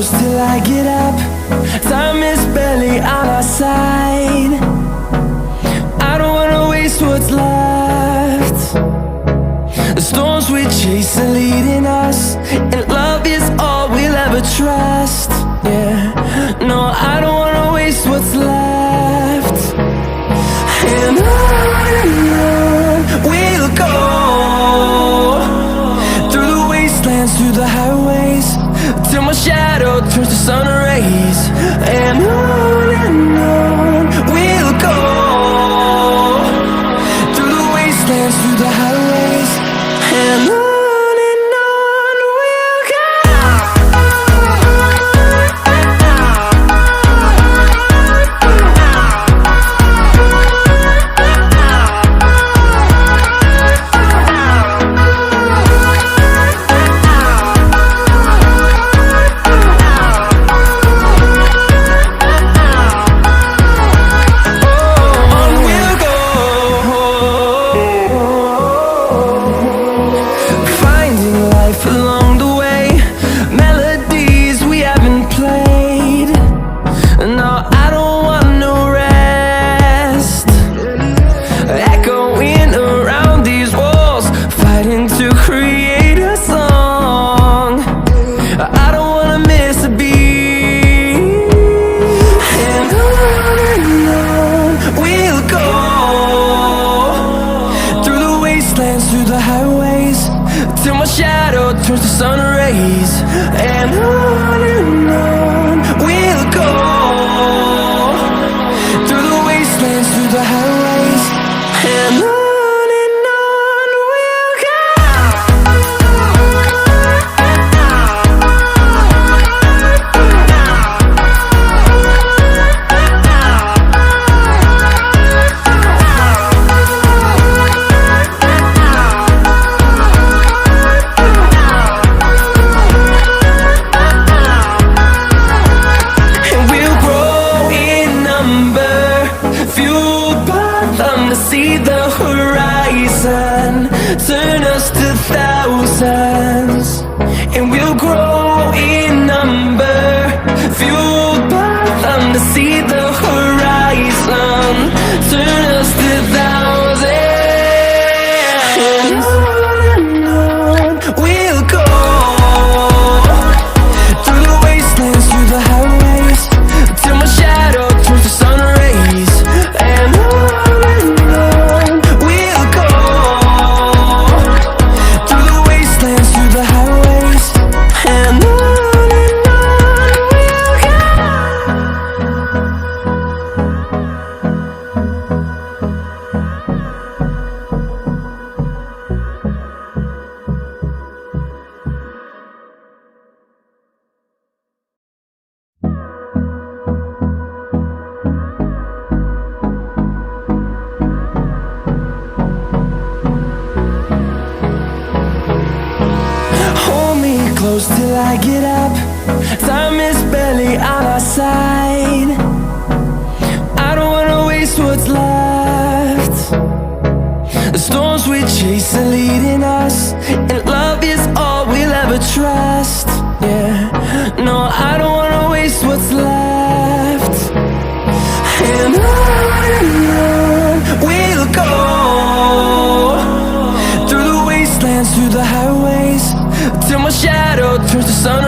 close till I get up. Time is barely on our side. I don't wanna waste what's left. The storms we chase are leading us, and love is all we'll ever trust. Yeah, no, I don't wanna waste what's left. And on we'll go, through the wastelands, through the highways, till my shadow turns to sun rays. And on we'll go, through the wastelands, through the highways, and on we'll go. Through the highways, till my shadow turns to sun rays. And on we'll go, through the wastelands, through the highways, and on we'll go. See the horizon, turn us to thousands, and we'll grow in number, fueled by them. To see the horizon, turn us to thousands, and on we'll go, through the wastelands, through the highways, till my shadow turns to sun rays. And close till I get up. Time is barely on our side. I don't wanna waste what's left. The storms we chase are leading us, and love is all we'll ever trust. Yeah, no, I don't wanna waste what's left. And on we'll go, through the wastelands, through the highways, till my shadow turns to sun